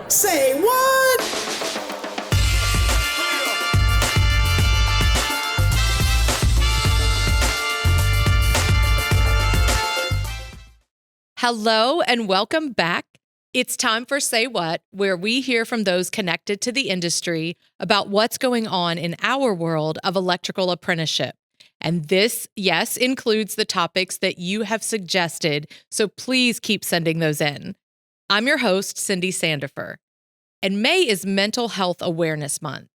Say what? Hello and welcome back. It's time for Say What, where we hear from those connected to the industry about what's going on in our world of electrical apprenticeship. And this, yes, includes the topics that you have suggested, so please keep sending those in. I'm your host, Cindy Sandifer, and May is Mental Health Awareness Month.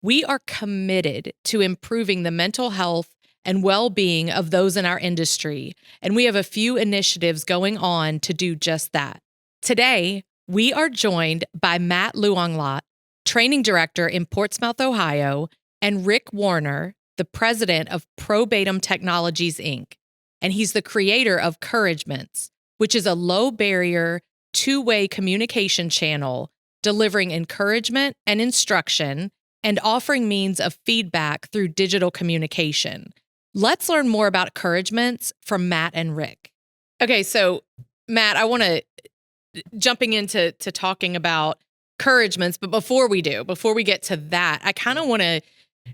We are committed to improving the mental health and well-being of those in our industry, and we have a few initiatives going on to do just that. Today, we are joined by Matt Louanglath, Training Director in Portsmouth, Ohio, and Rick Warner, the President of Probatum Technologies, Inc., and he's the creator of Couragements, which is a low-barrier, two-way communication channel delivering encouragement and instruction and offering means of feedback through digital communication. Let's learn more about Couragements from Matt and Rick. Okay, so Matt, I want to jumping into talking about Couragements, but before we get to that, I kind of want to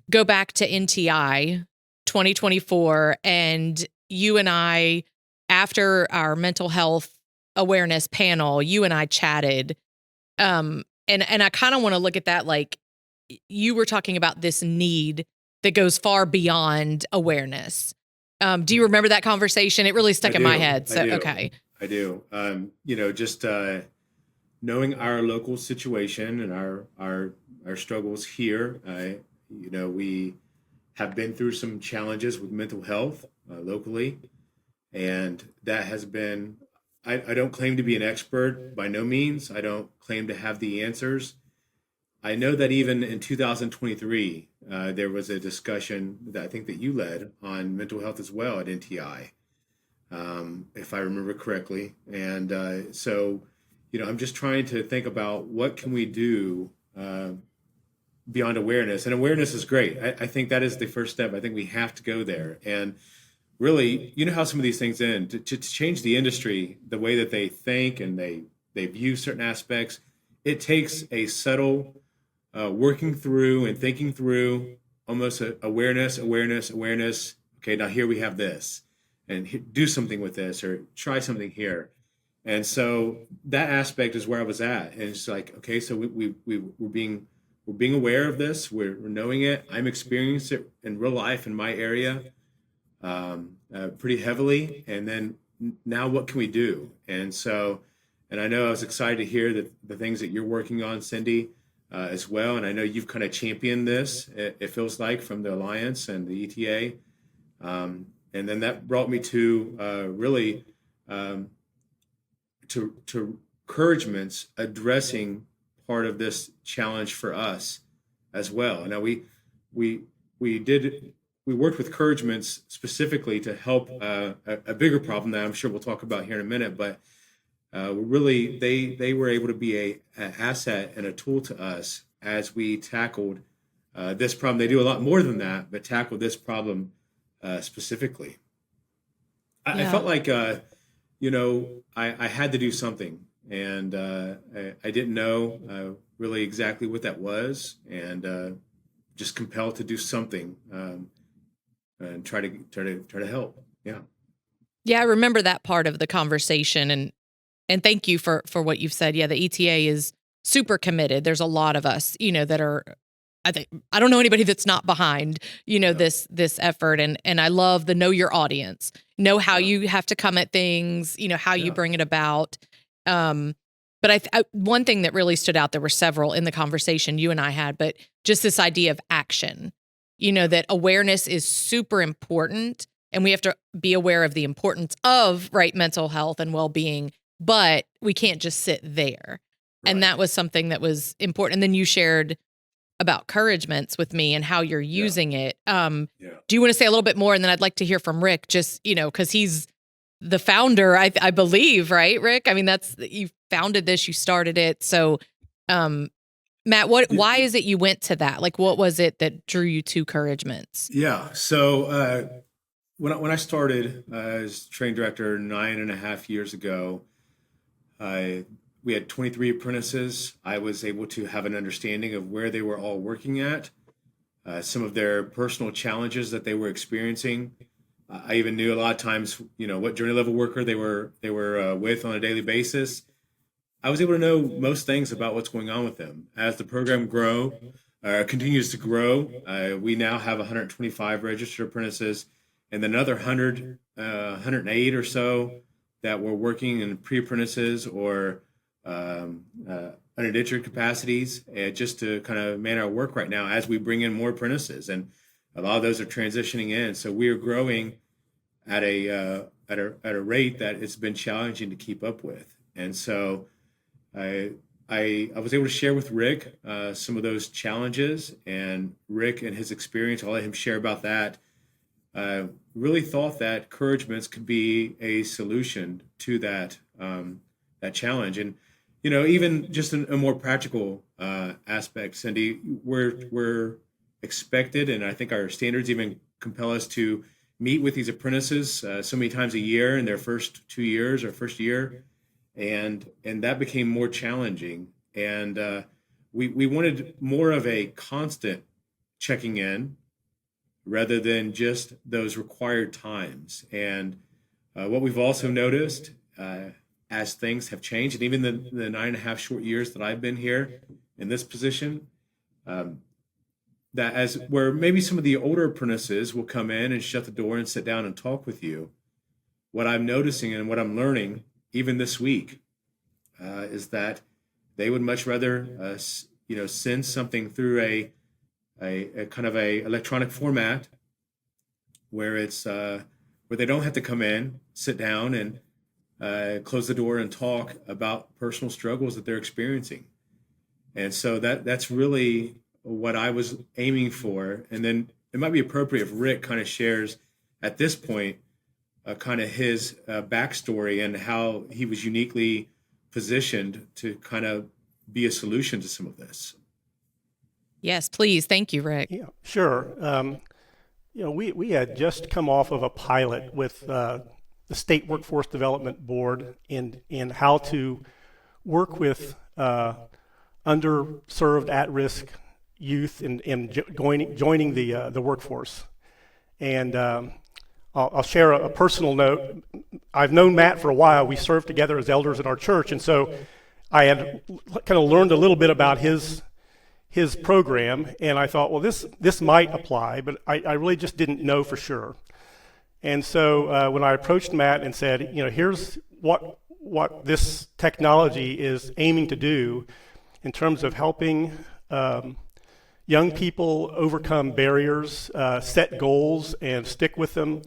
go back to NTI 2024 and you and I, after our mental health awareness panel, you and I chatted. And I kind of want to look at that like you were talking about this need that goes far beyond awareness. Do you remember that conversation? It really stuck in my head. So, okay. I do. Just knowing our local situation and our struggles here, we have been through some challenges with mental health locally. And that has been, I don't claim to be an expert by no means. I don't claim to have the answers. I know that even in 2023, there was a discussion that I think that you led on mental health as well at NTI, if I remember correctly. And so, I'm just trying to think about what can we do beyond awareness. And awareness is great. I think that is the first step. I think we have to go there. And really, you know how some of these things end. To change the industry, the way that they think and they view certain aspects, it takes a subtle working through and thinking through almost awareness. Okay, now here we have this, and do something with this, or try something here. And so that aspect is where I was at, and it's like, okay, so we're being aware of this, we're knowing it. I'm experiencing it in real life in my area, pretty heavily, and then now what can we do? And so, and I know I was excited to hear that the things that you're working on, Cindy. As well. And I know you've kind of championed this, it feels like, from the Alliance and the ETA. And then that brought me to really to Couragements addressing part of this challenge for us as well. Now we worked with Couragements specifically to help a bigger problem that I'm sure we'll talk about here in a minute, but really, they were able to be an asset and a tool to us as we tackled this problem. They do a lot more than that, but tackled this problem specifically. I felt like, I had to do something, and I didn't know really exactly what that was, and just compelled to do something and try to help. Yeah. Yeah, I remember that part of the conversation, and thank you for what you've said. Yeah, the ETA is super committed. There's a lot of us, that are, I don't know anybody that's not behind, this effort. And I love the know your audience, know how you have to come at things, how you bring it about. But one thing that really stood out, there were several in the conversation you and I had, but just this idea of action, that awareness is super important, and we have to be aware of the importance of mental health and well-being. But we can't just sit there. Right. And that was something that was important. And then you shared about Couragements with me and how you're using it. Do you want to say a little bit more? And then I'd like to hear from Rick, just, because he's the founder, I believe, right, Rick? I mean, you founded this, you started it. So, Matt, why is it you went to that? Like, what was it that drew you to Couragements? Yeah. So when I started as training director 9.5 years ago, we had 23 apprentices. I was able to have an understanding of where they were all working at, some of their personal challenges that they were experiencing. I even knew a lot of times, what journey level worker they were with on a daily basis. I was able to know most things about what's going on with them. As the program continues to grow, we now have 125 registered apprentices, and then another 108 or so that were working in pre-apprentices or unindentured capacities, just to kind of man our work right now as we bring in more apprentices, and a lot of those are transitioning in. So we are growing at a rate that it's been challenging to keep up with. And so I was able to share with Rick some of those challenges, and Rick and his experience, I'll let him share about that. Really thought that Couragements could be a solution to that challenge. And even just a more practical aspect, Cindy, we're expected, and I think our standards even compel us to meet with these apprentices so many times a year in their first 2 years or first year, and that became more challenging. And we wanted more of a constant checking in rather than just those required times. And what we've also noticed as things have changed, and even the 9.5 short years that I've been here in this position, that as where maybe some of the older apprentices will come in and shut the door and sit down and talk with you, what I'm noticing and what I'm learning even this week is that they would much rather send something through a kind of a electronic format where it's where they don't have to come in, sit down, and close the door and talk about personal struggles that they're experiencing. And so that's really what I was aiming for. And then it might be appropriate if Rick kind of shares at this point kind of his backstory and how he was uniquely positioned to kind of be a solution to some of this. Yes, please. Thank you, Rick. Yeah, sure. We had just come off of a pilot with the State Workforce Development Board in how to work with underserved, at-risk youth in joining the workforce. And I'll share a personal note. I've known Matt for a while. We served together as elders in our church, and so I had kind of learned a little bit about his program, and I thought, well, this might apply, but I really just didn't know for sure. And so when I approached Matt and said, here's what this technology is aiming to do in terms of helping young people overcome barriers, set goals and stick with them,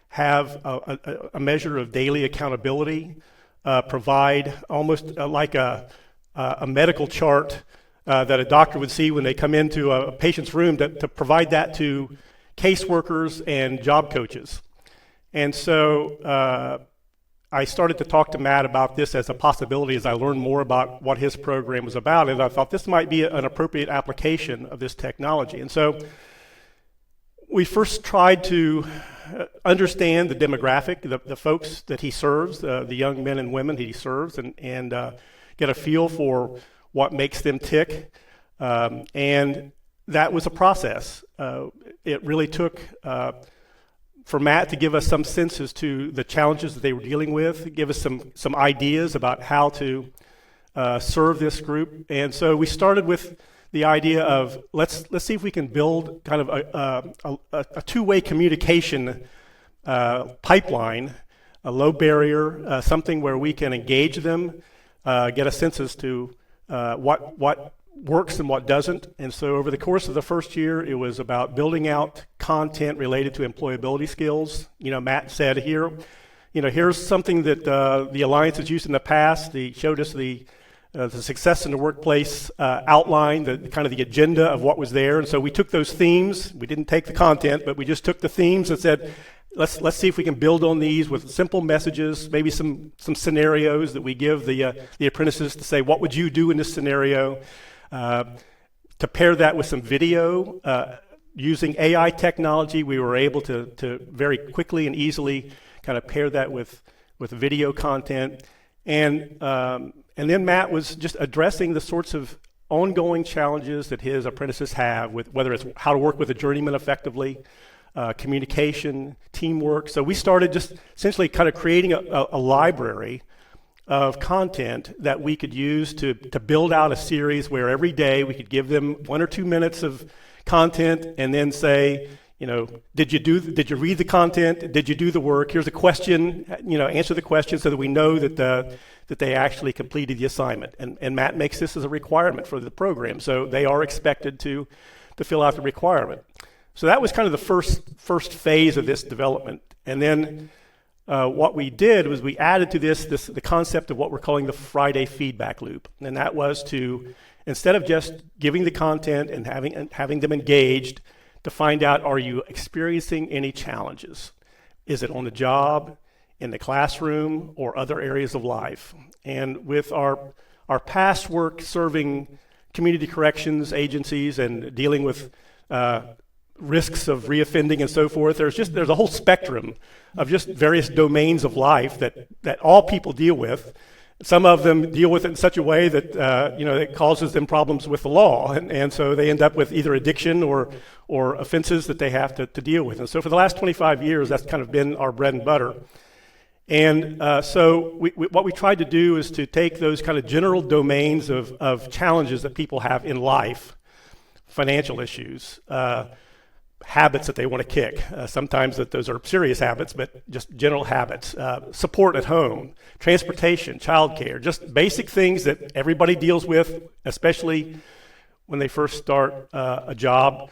have a measure of daily accountability, provide almost like a medical chart that a doctor would see when they come into a patient's room, to provide that to caseworkers and job coaches. And so I started to talk to Matt about this as a possibility as I learned more about what his program was about, and I thought this might be an appropriate application of this technology. And so we first tried to understand the demographic, the folks that he serves, the young men and women he serves, and get a feel for what makes them tick. And that was a process. It really took for Matt to give us some sense as to the challenges that they were dealing with, give us some ideas about how to serve this group. And so we started with the idea of let's see if we can build kind of a two-way communication pipeline, a low barrier, something where we can engage them, get a sense as to what works and what doesn't. And so over the course of the first year, it was about building out content related to employability skills. Matt said here's something that the Alliance has used in the past. They showed us the success in the workplace outline, the kind of the agenda of what was there. And so we took those themes. We didn't take the content, but we just took the themes and said, let's see if we can build on these with simple messages, maybe some scenarios that we give the apprentices to say, what would you do in this scenario? To pair that with some video, using AI technology, we were able to very quickly and easily kind of pair that with video content. And And then Matt was just addressing the sorts of ongoing challenges that his apprentices have, with whether it's how to work with a journeyman effectively, communication, teamwork. So we started just essentially kind of creating a library of content that we could use to build out a series where every day we could give them 1 or 2 minutes of content and then say, did you read the content? Did you do the work? Here's a question, answer the question so that we know that they actually completed the assignment. And Matt makes this as a requirement for the program. So they are expected to fill out the requirement. So that was kind of the first phase of this development. And then what we did was we added to the concept of what we're calling the Friday feedback loop. And that was to, instead of just giving the content and having them engaged, to find out, are you experiencing any challenges? Is it on the job, in the classroom, or other areas of life? And with our past work serving community corrections agencies and dealing with risks of reoffending and so forth, there's a whole spectrum of just various domains of life that all people deal with. Some of them deal with it in such a way that it causes them problems with the law, and so they end up with either addiction or offenses that they have to deal with. And so for the last 25 years, that's kind of been our bread and butter. And so what we tried to do is to take those kind of general domains of challenges that people have in life, financial issues, habits that they want to kick. Sometimes those are serious habits, but just general habits. Support at home, transportation, childcare, just basic things that everybody deals with, especially when they first start a job.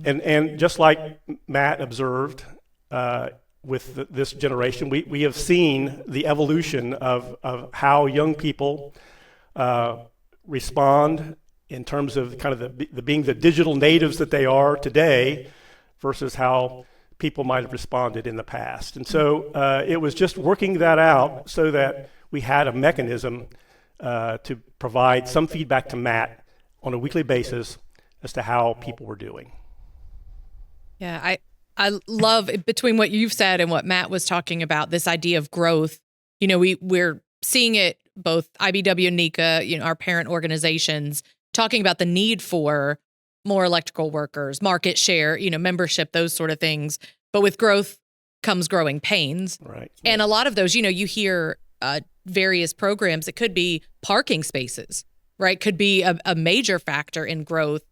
And just like Matt observed with this generation, we have seen the evolution of how young people respond in terms of kind of the being the digital natives that they are today versus how people might have responded in the past. And so it was just working that out so that we had a mechanism to provide some feedback to Matt on a weekly basis as to how people were doing. Yeah, I love, between what you've said and what Matt was talking about, this idea of growth. We're seeing it both IBW and NECA, our parent organizations, talking about the need for more electrical workers, market share, membership, those sort of things. But with growth comes growing pains. Right. And a lot of those, you hear various programs. It could be parking spaces, right? Could be a major factor in growth,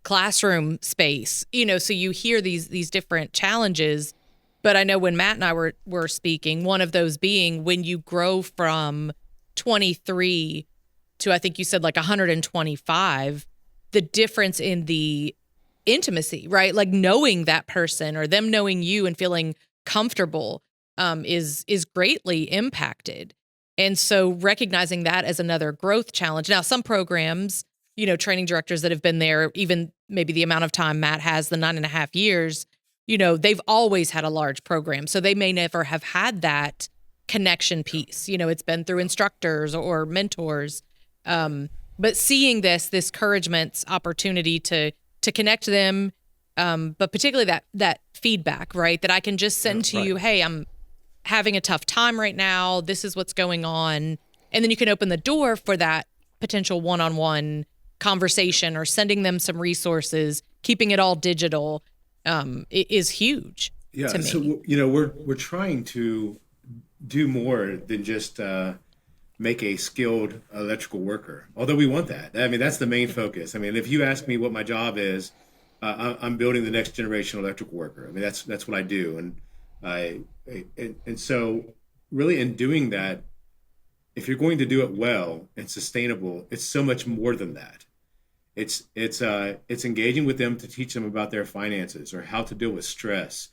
classroom space, so you hear these different challenges. But I know when Matt and I were speaking, one of those being when you grow from 23 to, I think you said like 125, the difference in the intimacy, right? Like knowing that person or them knowing you and feeling comfortable is greatly impacted. And so recognizing that as another growth challenge. Now, some programs, training directors that have been there, even maybe the amount of time Matt has, the 9.5 years, they've always had a large program. So they may never have had that connection piece. It's been through instructors or mentors. But seeing this Couragements opportunity to connect them, but particularly that feedback, right? That I can just send to you, hey, I'm having a tough time right now. This is what's going on. And then you can open the door for that potential one-on-one conversation or sending them some resources, keeping it all digital is huge to me. So, we're trying to do more than just make a skilled electrical worker, although we want that. I mean, that's the main focus. I mean, if you ask me what my job is, I'm building the next generation electrical worker. I mean, that's what I do. And so really in doing that, if you're going to do it well and sustainable, it's so much more than that. It's engaging with them to teach them about their finances or how to deal with stress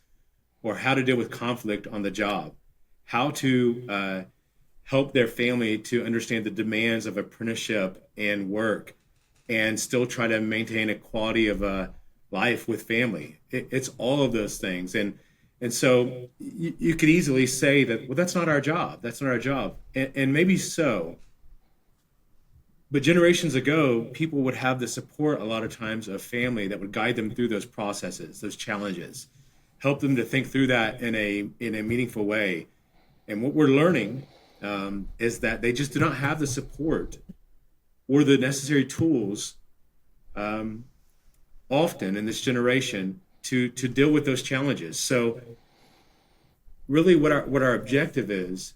or how to deal with conflict on the job, how to help their family to understand the demands of apprenticeship and work and still try to maintain a quality of life with family. It's all of those things. And so you could easily say that, well, that's not our job. That's not our job. And maybe so. But generations ago, people would have the support a lot of times of family that would guide them through those processes, those challenges, help them to think through that in a meaningful way. And what we're learning is that they just do not have the support or the necessary tools often in this generation to deal with those challenges. So really what our objective is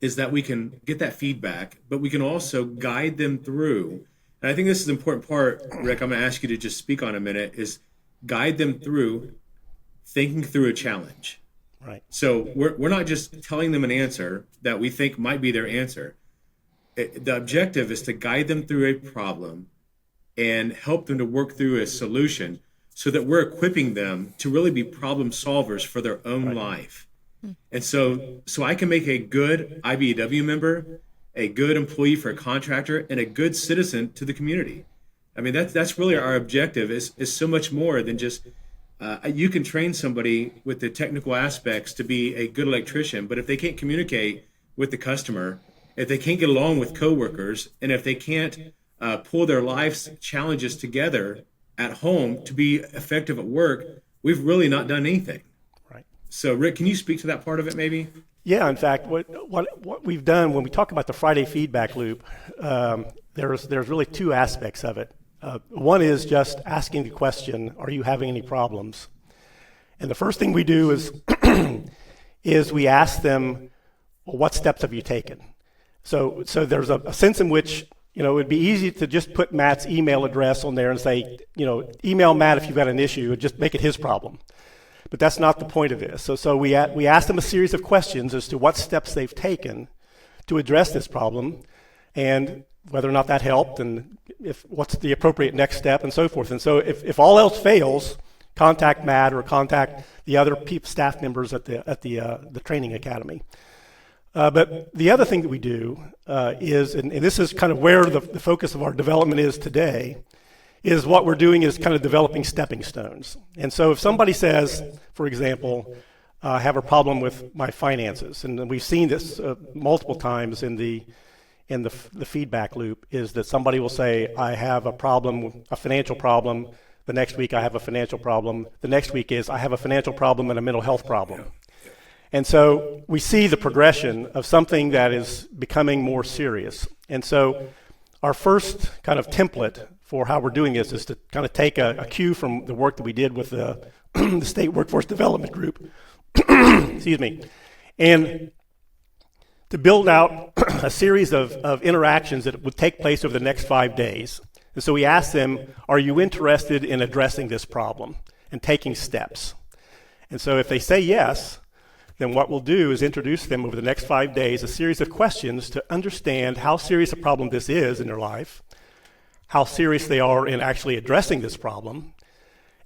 that we can get that feedback, but we can also guide them through. And I think this is an important part, Rick, I'm going to ask you to just speak on a minute, is guide them through thinking through a challenge. Right. So we're not just telling them an answer that we think might be their answer. The objective is to guide them through a problem and help them to work through a solution so that we're equipping them to really be problem solvers for their own life. And so I can make a good IBEW member, a good employee for a contractor, and a good citizen to the community. I mean, that's really our objective is so much more than just, you can train somebody with the technical aspects to be a good electrician, but if they can't communicate with the customer, if they can't get along with coworkers, and if they can't pull their life's challenges together at home to be effective at work, we've really not done anything. Right. So, Rick, can you speak to that part of it, maybe? Yeah, in fact, what we've done when we talk about the Friday feedback loop, there's really two aspects of it. One is just asking the question, are you having any problems? And the first thing we do is is we ask them, well, what steps have you taken? So there's a sense in which, it would be easy to just put Matt's email address on there and say, email Matt if you've got an issue and just make it his problem. But that's not the point of this. So we ask them a series of questions as to what steps they've taken to address this problem and whether or not that helped and what's the appropriate next step and so forth. And so if all else fails, contact Matt or contact the other staff members at the training academy. But the other thing that we do is, and this is kind of where the focus of our development is today, is what we're doing is kind of developing stepping stones. And so if somebody says, for example, I have a problem with my finances, and we've seen this multiple times in the feedback loop, is that somebody will say, I have a problem, a financial problem. The next week I have a financial problem. The next week is I have a financial problem and a mental health problem. And so we see the progression of something that is becoming more serious. And so our first kind of template for how we're doing this is to kind of take a cue from the work that we did with the, the State Workforce Development Group, excuse me, and to build out a series of interactions that would take place over the next 5 days. And so we asked them, are you interested in addressing this problem and taking steps? And so if they say yes, then what we'll do is introduce them over the next 5 days a series of questions to understand how serious a problem this is in their life, how serious they are in actually addressing this problem,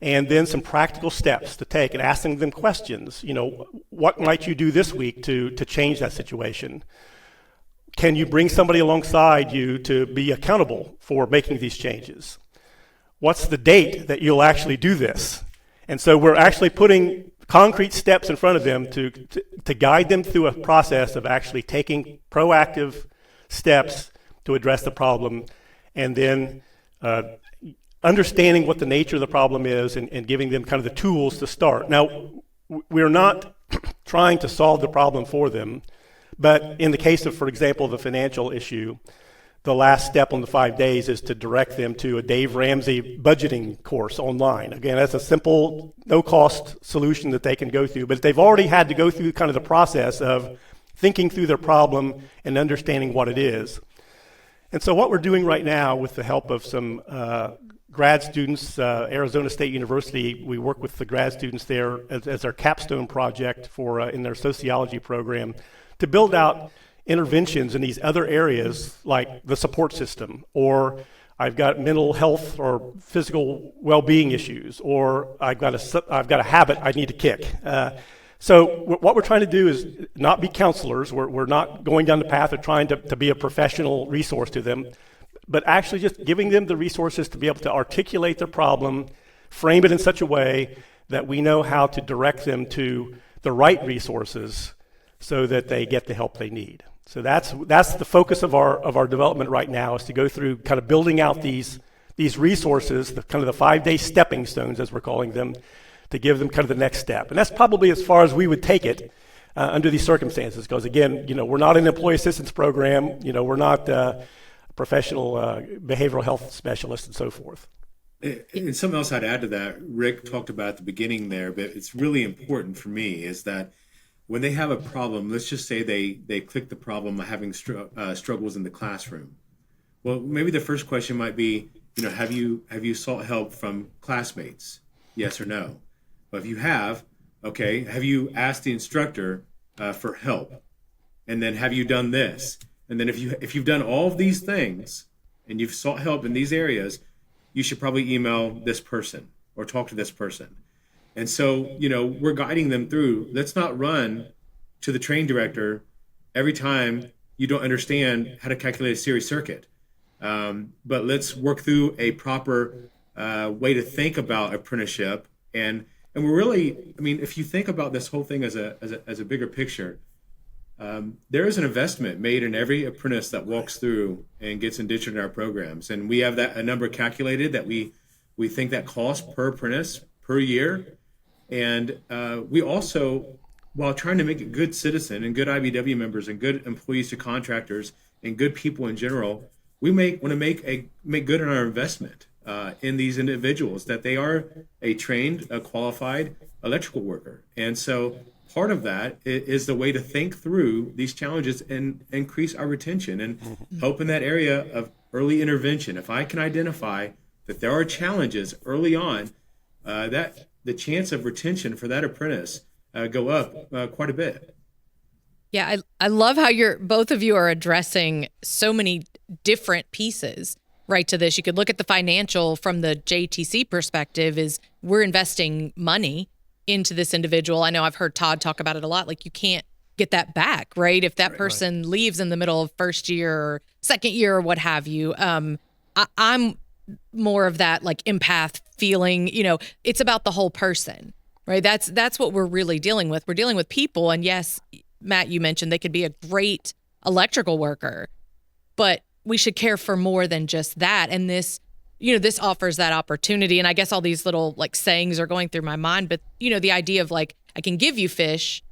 and then some practical steps to take and asking them questions. What might you do this week to change that situation? Can you bring somebody alongside you to be accountable for making these changes? What's the date that you'll actually do this? And so we're actually putting concrete steps in front of them to guide them through a process of actually taking proactive steps to address the problem, and then understanding what the nature of the problem is and giving them kind of the tools to start. Now, we're not trying to solve the problem for them, but in the case of, for example, the financial issue, the last step on the 5 days is to direct them to a Dave Ramsey budgeting course online. Again, that's a simple, no-cost solution that they can go through, but they've already had to go through kind of the process of thinking through their problem and understanding what it is. And so what we're doing right now with the help of some grad students, Arizona State University, we work with the grad students there as our capstone project for in their sociology program to build out interventions in these other areas like the support system, or I've got mental health or physical well-being issues, or I've got a habit I need to kick. So what we're trying to do is not be counselors. We're not going down the path of trying to be a professional resource to them, but actually just giving them the resources to be able to articulate their problem, frame it in such a way that we know how to direct them to the right resources so that they get the help they need. So that's the focus of our development right now, is to go through kind of building out these resources, kind of the 5-day stepping stones, as we're calling them, to give them kind of the next step. And that's probably as far as we would take it. under these circumstances. Because again, we're not an employee assistance program. We're not professional behavioral health specialists and so forth. And something else I'd add to that, Rick talked about at the beginning there, but it's really important for me is that when they have a problem, let's just say they click the problem of having struggles in the classroom. Well, maybe the first question might be, have you sought help from classmates? Yes or no? Well, if you have, okay, have you asked the instructor for help? And then have you done this? And then if you've done all of these things and you've sought help in these areas, you should probably email this person or talk to this person. And so, we're guiding them through. Let's not run to the train director every time you don't understand how to calculate a series circuit. But let's work through a proper way to think about apprenticeship. And we're really, if you think about this whole thing as a bigger picture, there is an investment made in every apprentice that walks through and gets indentured in our programs. And we have a number calculated that we think that cost per apprentice per year. And we also, while trying to make a good citizen and good IBW members and good employees to contractors and good people in general, we want to make good on our investment in these individuals, that they are a trained, a qualified electrical worker. And so part of that is the way to think through these challenges and increase our retention and help in that area of early intervention. If I can identify that there are challenges early on, that the chance of retention for that apprentice go up quite a bit. Yeah, I love how both of you are addressing so many different pieces right to this. You could look at the financial from the JTC perspective is we're investing money into this individual. I know I've heard Todd talk about it a lot. Like you can't get that back, right? If that person leaves in the middle of first year or second year or what have you. I'm more of that like empath feeling, it's about the whole person, right? That's what we're really dealing with. We're dealing with people. And yes, Matt, you mentioned they could be a great electrical worker, but we should care for more than just that. And this offers that opportunity. And I guess all these little like sayings are going through my mind, but the idea of like, I can give you fish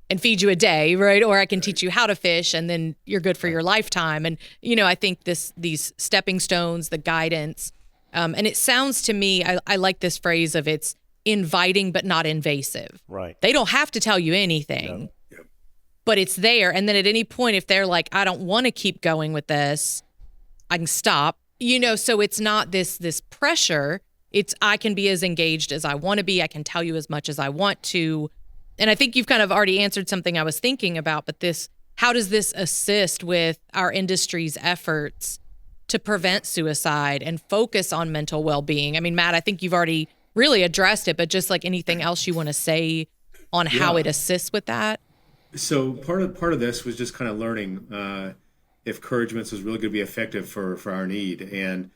and feed you a day, right? Or I can teach you how to fish and then you're good for your lifetime. And, I think these stepping stones, the guidance, and it sounds to me, I like this phrase of it's inviting, but not invasive. Right. They don't have to tell you anything, but it's there. And then at any point, if they're like, I don't want to keep going with this, I can stop, so it's not this pressure. It's, I can be as engaged as I want to be. I can tell you as much as I want to. And I think you've kind of already answered something I was thinking about, but how does this assist with our industry's efforts to prevent suicide and focus on mental well-being? I mean, Matt, I think you've already really addressed it, but just like anything else you want to say on how it assists with that? So part of this was just kind of learning if Couragements was really going to be effective for our need. And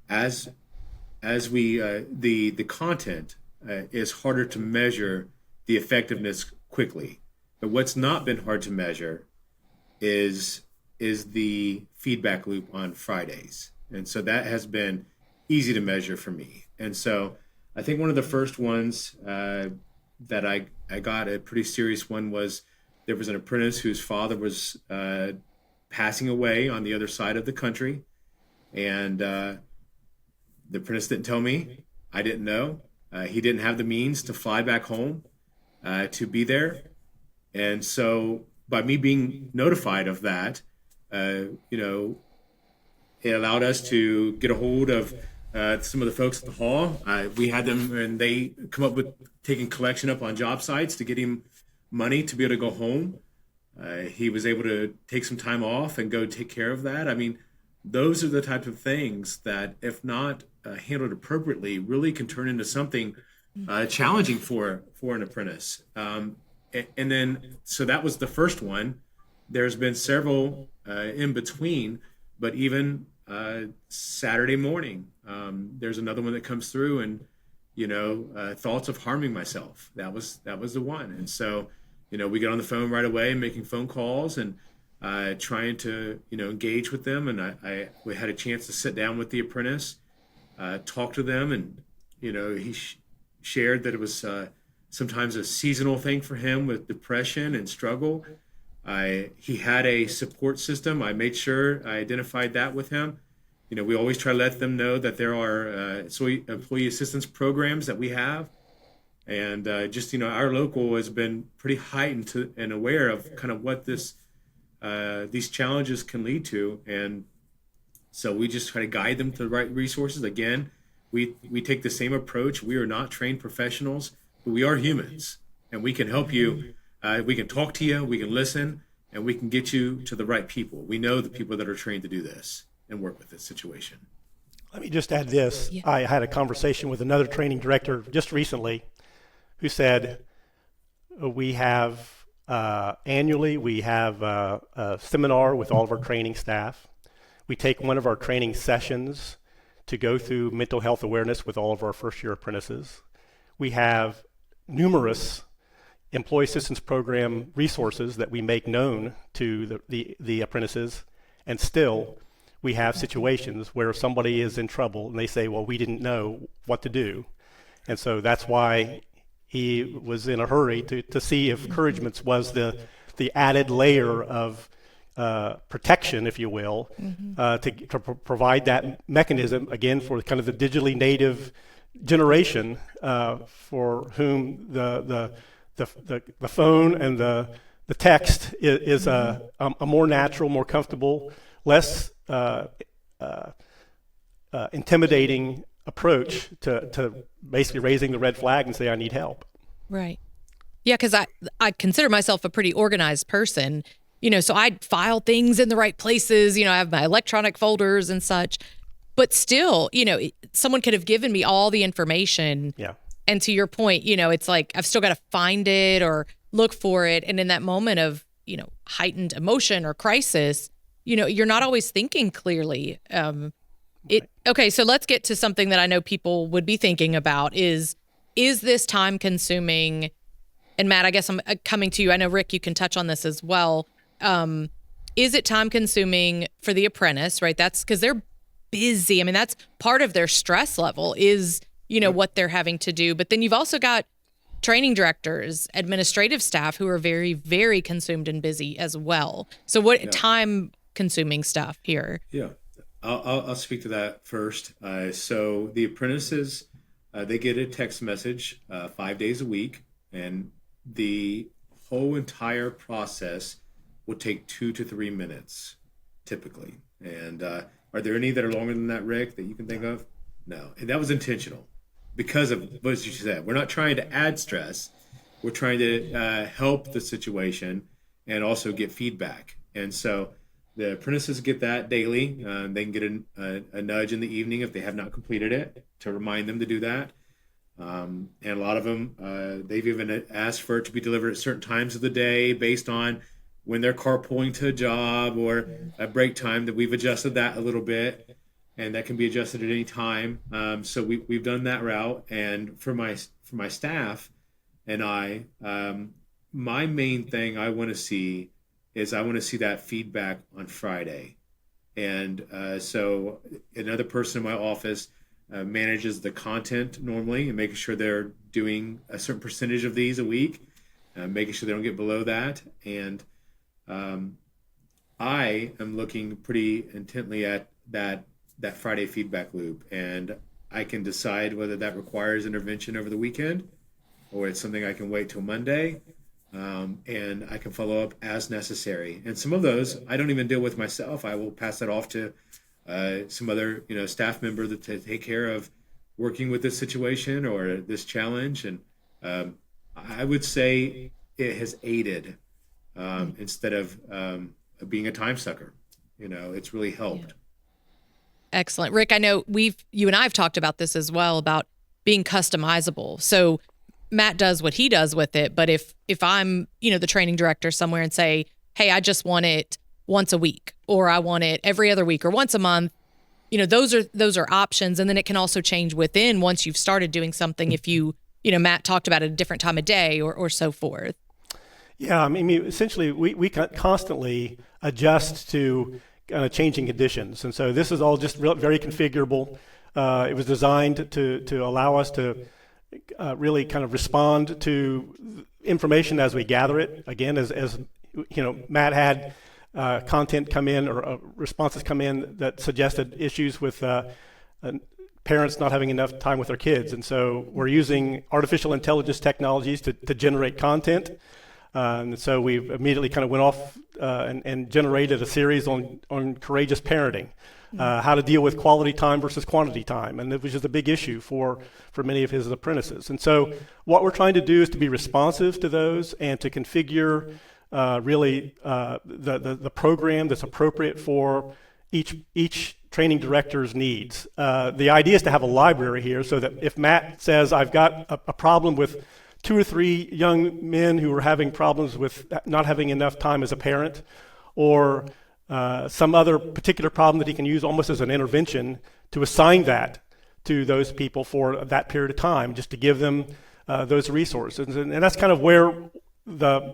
as we the content is harder to measure the effectiveness quickly. But what's not been hard to measure is the feedback loop on Fridays. And so that has been easy to measure for me. And so I think one of the first ones that I got, a pretty serious one, was there was an apprentice whose father was passing away on the other side of the country. And the apprentice didn't tell me. I didn't know. He didn't have the means to fly back home to be there. And so by me being notified of that, it allowed us to get a hold of some of the folks at the hall. We had them, and they come up with taking collection up on job sites to get him money to be able to go home. He was able to take some time off and go take care of that. I mean, those are the type of things that, if not handled appropriately, really can turn into something challenging for an apprentice. And then, so that was the first one. There's been several in between, but even Saturday morning, there's another one that comes through, and thoughts of harming myself. That was the one. And so, we get on the phone right away, making phone calls and trying to engage with them. And we had a chance to sit down with the apprentice, talk to them, and he shared that it was sometimes a seasonal thing for him with depression and struggle. He had a support system. I made sure I identified that with him. We always try to let them know that there are employee assistance programs that we have. And our local has been pretty heightened and aware of kind of what these challenges can lead to. And so we just try to guide them to the right resources. Again, we take the same approach. We are not trained professionals, but we are humans, and we can help you. We can talk to you, we can listen, and we can get you to the right people. We know the people that are trained to do this and work with this situation. Let me just add this. Yeah. I had a conversation with another training director just recently who said we have annually we have a seminar with all of our training staff. We take one of our training sessions to go through mental health awareness with all of our first-year apprentices. We have numerous employee assistance program resources that we make known to the apprentices, and still we have situations where somebody is in trouble and they say, well, we didn't know what to do. And so that's why he was in a hurry to see if Couragements was the added layer of protection, if you will, to provide that mechanism, again, for kind of the digitally native generation for whom the phone and the text is a more natural, more comfortable, less intimidating approach to basically raising the red flag and say, I need help. Right. Yeah, because I consider myself a pretty organized person, so I'd file things in the right places, I have my electronic folders and such. But still, someone could have given me all the information. Yeah. And to your point, it's like I've still got to find it or look for it. And in that moment of, heightened emotion or crisis, you're not always thinking clearly. Right. Okay, so let's get to something that I know people would be thinking about is this time consuming? And Matt, I guess I'm coming to you. I know, Rick, you can touch on this as well. Is it time consuming for the apprentice, right? That's because they're busy. I mean, that's part of their stress level is, what they're having to do. But then you've also got training directors, administrative staff who are very, very consumed and busy as well. So what time consuming stuff here? Yeah, I'll speak to that first. So the apprentices, they get a text message 5 days a week, and the whole entire process will take 2 to 3 minutes, typically. And are there any that are longer than that, Rick, that you can think of? No, and that was intentional because of what you said. We're not trying to add stress. We're trying to help the situation and also get feedback. And so the apprentices get that daily. They can get a nudge in the evening if they have not completed it to remind them to do that. And a lot of them, they've even asked for it to be delivered at certain times of the day based on when they're carpooling to a job or a break time, that we've adjusted that a little bit, and that can be adjusted at any time. So we've done that route. And for my staff and I, my main thing I want to see is that feedback on Friday. And so another person in my office manages the content normally and making sure they're doing a certain percentage of these a week, making sure they don't get below that. And I am looking pretty intently at that Friday feedback loop, and I can decide whether that requires intervention over the weekend or it's something I can wait till Monday, and I can follow up as necessary. And some of those I don't even deal with myself. I will pass that off to some other staff member to take care of working with this situation or this challenge. And I would say it has aided instead of being a time sucker. It's really helped. Yeah. Excellent. Rick, I know you and I have talked about this as well, about being customizable. So Matt does what he does with it, but if I'm, the training director somewhere and say, hey, I just want it once a week, or I want it every other week or once a month, those are options. And then it can also change within once you've started doing something, if Matt talked about it at a different time of day or so forth. Yeah, I mean, essentially, we constantly adjust to changing conditions, and so this is all just very configurable. It was designed to allow us to, really kind of respond to information as we gather it. Again, as Matt had content come in or responses come in that suggested issues with parents not having enough time with their kids. And so we're using artificial intelligence technologies to generate content. And so we immediately kind of went off and generated a series on courageous parenting, how to deal with quality time versus quantity time, and which is a big issue for many of his apprentices. And so what we're trying to do is to be responsive to those and to configure the program that's appropriate for each training director's needs. The idea is to have a library here so that if Matt says, I've got a problem with 2 or 3 young men who are having problems with not having enough time as a parent, or some other particular problem that he can use almost as an intervention, to assign that to those people for that period of time, just to give them those resources. And that's kind of where the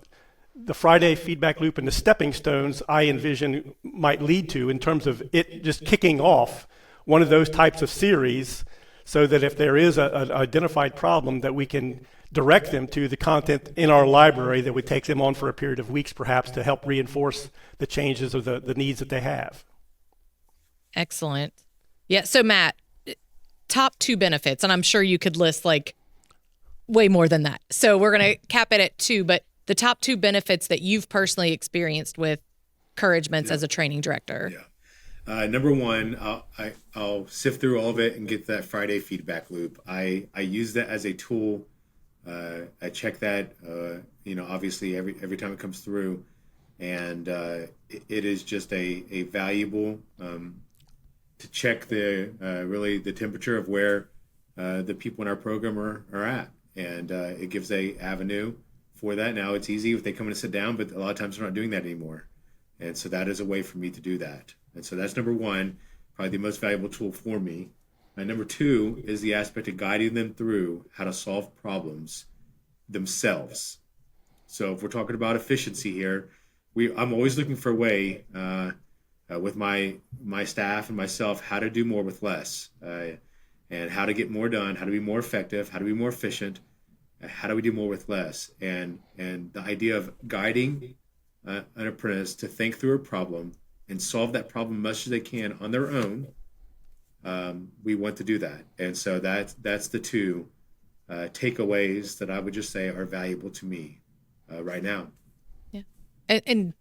Friday feedback loop and the stepping stones I envision might lead to, in terms of it just kicking off one of those types of series, so that if there is an identified problem, that we can direct them to the content in our library that would take them on for a period of weeks, perhaps, to help reinforce the changes of the needs that they have. Excellent. Yeah. So Matt, top 2 benefits, and I'm sure you could list like way more than that. So we're going to cap it at 2, but the top 2 benefits that you've personally experienced with Couragements as a training director. Yeah. Number 1, I'll sift through all of it and get that Friday feedback loop. I use that as a tool. I check that, obviously every time it comes through, and it is just a valuable to check the temperature of where the people in our program are at, and it gives a avenue for that. Now it's easy if they come in and sit down, but a lot of times they're not doing that anymore, and so that is a way for me to do that. And so that's number 1, probably the most valuable tool for me. And number 2 is the aspect of guiding them through how to solve problems themselves. So if we're talking about efficiency here, I'm always looking for a way with my staff and myself, how to do more with less, and how to get more done, how to be more effective, how to be more efficient, how do we do more with less. And the idea of guiding an apprentice to think through a problem and solve that problem as much as they can on their own. We want to do that. And so that's the 2 takeaways that I would just say are valuable to me right now. Yeah. And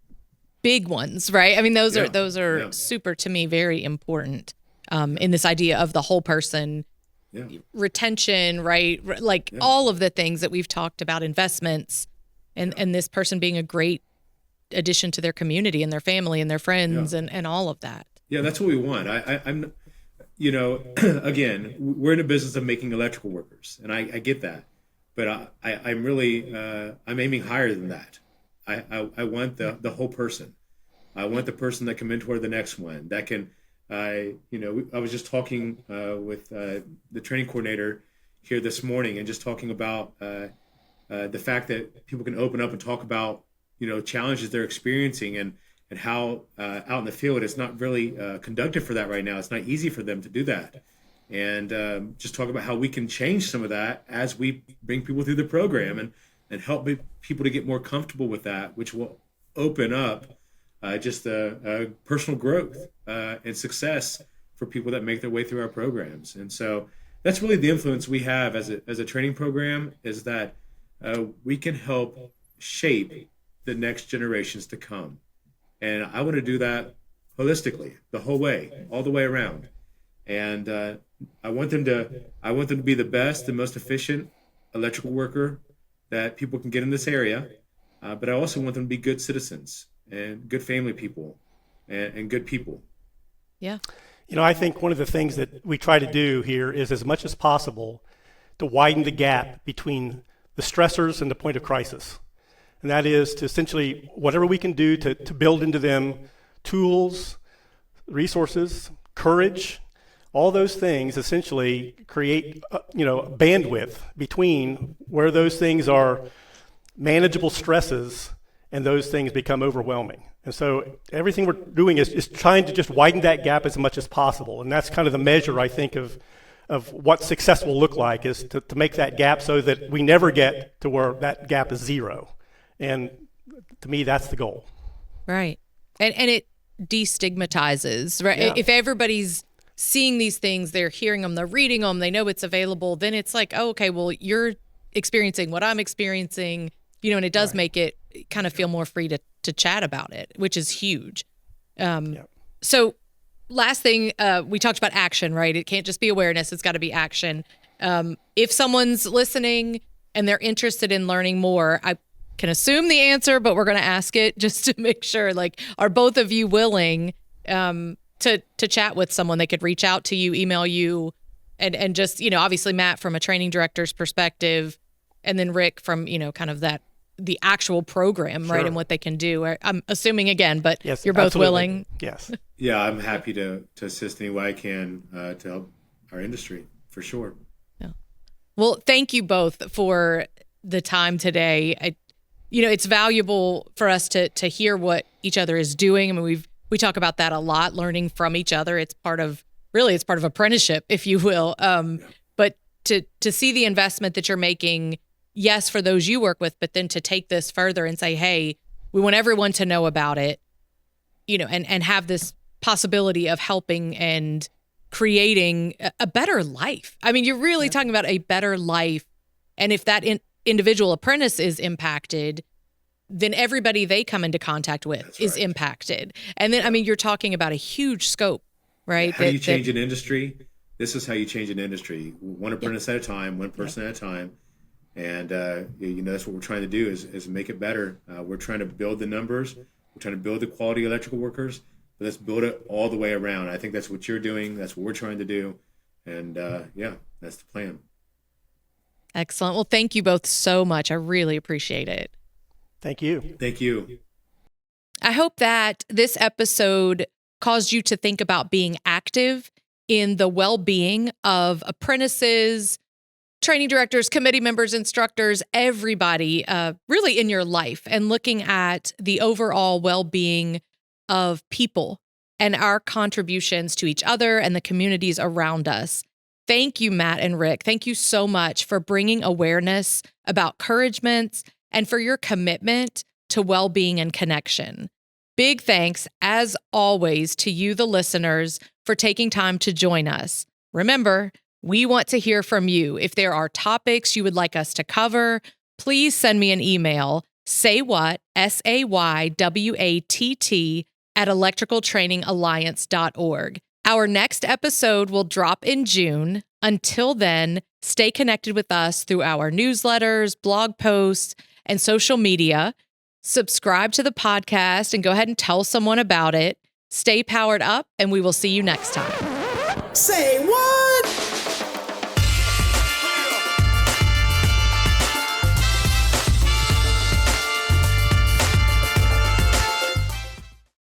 big ones, right? I mean, those are super, to me, very important in this idea of the whole person, retention, right? Like all of the things that we've talked about, investments, and this person being a great addition to their community and their family and their friends and all of that. Yeah, that's what we want. I'm again, we're in a business of making electrical workers, and I get that, but I'm really I'm aiming higher than that. I want the whole person. I want the person that can mentor the next one, that can, I was just talking with the training coordinator here this morning, and just talking about the fact that people can open up and talk about challenges they're experiencing, and how out in the field it's not really conductive for that right now. It's not easy for them to do that. And just talk about how we can change some of that as we bring people through the program and help people to get more comfortable with that, which will open up just personal growth and success for people that make their way through our programs. And so that's really the influence we have as a training program, is that we can help shape the next generations to come. And I want to do that holistically, the whole way, all the way around. And I want them to be the best, the most efficient electrical worker that people can get in this area. But I also want them to be good citizens and good family people and good people. Yeah. I think one of the things that we try to do here is, as much as possible, to widen the gap between the stressors and the point of crisis. And that is to essentially, whatever we can do to build into them tools, resources, courage, all those things essentially create, bandwidth between where those things are manageable stresses and those things become overwhelming. And so everything we're doing is trying to just widen that gap as much as possible. And that's kind of the measure, I think, of of what success will look like is to make that gap so that we never get to where that gap is zero. And to me, that's the goal. Right. And it destigmatizes, right? Yeah. If everybody's seeing these things, they're hearing them, they're reading them, they know it's available, then it's like, oh, okay, well, you're experiencing what I'm experiencing, and it does make it kind of feel more free to chat about it, which is huge. So last thing, we talked about action, right? It can't just be awareness, it's got to be action. If someone's listening and they're interested in learning more, I can assume the answer, but we're going to ask it just to make sure, like, are both of you willing to chat with someone? They could reach out to you, email you, and just, obviously Matt from a training director's perspective, and then Rick from, kind of the actual program, right, and what they can do. I'm assuming again, but yes, you're both absolutely. willing. Yes. Yeah, I'm happy to assist any way I can to help our industry, for sure. Yeah. Well, thank you both for the time today. It's valuable for us to hear what each other is doing. I mean, we talk about that a lot, learning from each other. It's part of apprenticeship, if you will. But to see the investment that you're making, yes, for those you work with, but then to take this further and say, hey, we want everyone to know about it, and have this possibility of helping and creating a better life. I mean, you're really talking about a better life. And if that individual apprentice is impacted, then everybody they come into contact with is impacted. And then, I mean, you're talking about a huge scope, right? How do you change an industry? This is how you change an industry. One apprentice at a time, one person at a time. And, that's what we're trying to do is make it better. We're trying to build the numbers. We're trying to build the quality electrical workers. But let's build it all the way around. I think that's what you're doing. That's what we're trying to do. And, that's the plan. Excellent. Well, thank you both so much. I really appreciate it. Thank you. Thank you. I hope that this episode caused you to think about being active in the well-being of apprentices, training directors, committee members, instructors, everybody really in your life, and looking at the overall well-being of people and our contributions to each other and the communities around us. Thank you, Matt and Rick. Thank you so much for bringing awareness about Couragements and for your commitment to well-being and connection. Big thanks, as always, to you, the listeners, for taking time to join us. Remember, we want to hear from you. If there are topics you would like us to cover, please send me an email, saywhat, SAYWATT, at electricaltrainingalliance.org. Our next episode will drop in June. Until then, stay connected with us through our newsletters, blog posts, and social media. Subscribe to the podcast and go ahead and tell someone about it. Stay powered up, and we will see you next time. Say what?